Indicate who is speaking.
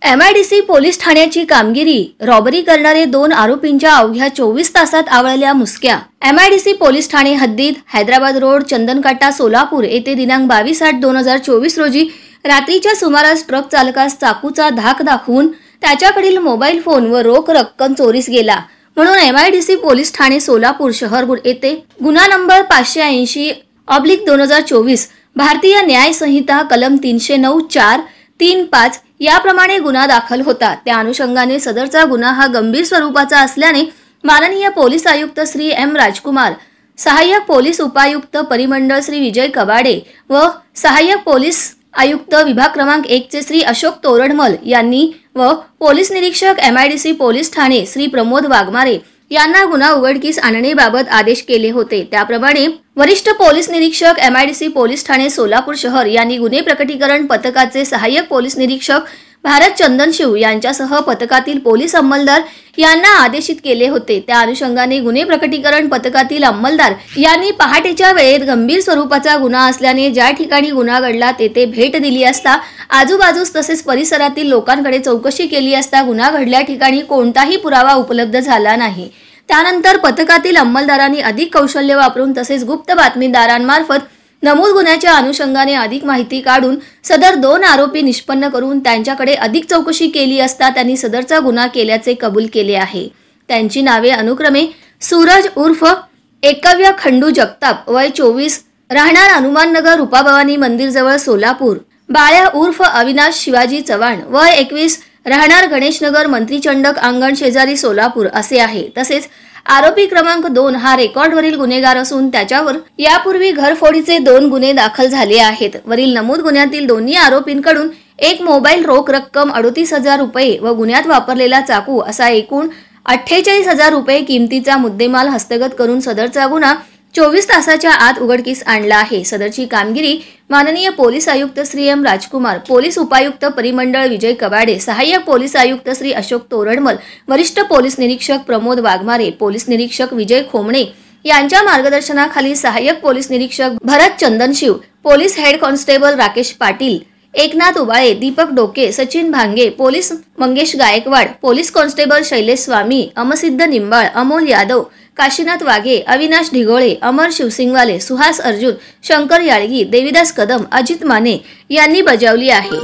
Speaker 1: MIDC police ठाण्याची कामगिरी, robbery करणारे 2 आरोपींच्या अवघ्या 24 तासात आवळल्या मुसक्या। एमआयडीसी पोलीस ठाणे हद्दीत हैदराबाद रोड, चंदनकाटा, सोलापूर येथे दिनांक 22/8/2024 रोजी रात्रीच्या सुमारास ट्रक चालकास चाकूचा धाक दाखवून त्याच्याकडील मोबाईल फोन व रोख रक्कम चोरीस गेला म्हणून एमआयडीसी पोलीस ठाणे सोलापूर शहर येथे गुन्हा नंबर 580/2024 भारतीय न्याय संहिता कलम 309(4)(3)(5) याप्रमाणे गुन्हा दाखल होता। त्या अनुषंगाने सदरचा गुन्हा हा गंभीर स्वरूपाचा असल्याने माननीय पोलीस आयुक्त श्री एम राजकुमार, सहाय्यक पोलीस उपायुक्त परिमंडळ श्री विजय कबाडे व सहाय्यक पोलीस आयुक्त विभाग क्रमांक 1 चे श्री अशोक तोरडमल यांनी व पोलीस निरीक्षक एमआयडीसी पोलीस ठाणे श्री प्रमोद वाघमारे यांना गुन्हा उघडकीस आणण्याबाबत आदेश केले होते। त्याप्रमाणे वरिष्ठ पोलीस निरीक्षक एमआयडीसी पोलीस ठाणे सोलापूर शहर यांनी गुन्हे प्रकटीकरण पथकाचे सहाय्यक पोलीस निरीक्षक भारत चंदनशिव यांच्यासह पथकातील पोलीस अंमलदार यांना आदेशित केले होते। त्या अनुषंगाने गुन्हे प्रकटीकरण पथकातील अंमलदार यांनी पहाटेच्या वेळेत गंभीर स्वरूपाचा गुन्हा असल्याने ज्या ठिकाणी गुन्हा घडला तेथे भेट दिली असता आजूबाजूस तसेच परिसरातील लोकांकडे चौकशी केली असता गुन्हा घडल्या ठिकाणी कोणताही पुरावा उपलब्ध झाला नाही। त्यानंतर पथकातील अंमलदारांनी अधिक कौशल्य वापरून तसेच गुप्त बातमीदारांमार्फत नमूद गुन्ह्याच्या अनुषंगाने अधिक माहिती काढून सदर 2 आरोपी निष्पन्न करून त्यांच्याकडे अधिक चौकशी केली असता त्यांनी सदरचा गुन्हा केल्याचे कबूल केले आहे। त्यांची नावे अनुक्रमे सूरज उर्फ एकव्य खंडू जगताप वय 24 राहणार हनुमाननगर रूपाभवानी मंदिर जवळ सोलापूर, बाळ्या उर्फ अविनाश शिवाजी चव्हाण वय 21 राहणार गणेशनगर मंत्रीचंडक अंगण शेजारी सोलापूर असे आहे। तसेच आरोपी क्रमांक 2 हा रेकॉर्डवरील गुन्हेगार असून त्याच्यावर यापूर्वी घरफोडीचे 2 गुन्हे दाखल झाले आहेत। वरील नमूद गुन्ह्यातील दोन्ही आरोपींकडून एक मोबाईल, रोख रक्कम 38,000 रुपये व गुन्ह्यात वापरलेला चाकू असा एकूण 48,000 रुपये किमतीचा मुद्देमाल हस्तगत करून सदरचा गुन्हा 24 तासाच्या आत उघडकीस आणला आहे। सदरची कामगिरी माननीय पोलीस आयुक्त श्री एम राजकुमार, पोलीस उपायुक्त परिमंडळ विजय कबाडे, सहाय्यक पोलीस आयुक्त श्री अशोक तोरडमल, वरिष्ठ पोलीस निरीक्षक प्रमोद वाघमारे, पोलीस निरीक्षक विजय खोमणे यांच्या मार्गदर्शनाखाली सहाय्यक पोलीस निरीक्षक Bharat Chandanshiv, police head constable Rakesh Patil, Eknath Ubale, Deepak Doke, Sachin Bhange, police Mangesh Gaikwad, police constable Shailesh Swami, Amsiddh Nimbal, Amol Yadav, Kashinath Waghe, Avinash Dhigole, Amar Shivsingwale, Suhas Arjun, Shankar Yalgi, Devidas Kadam, Ajit Mane यांनी बजावली आहे।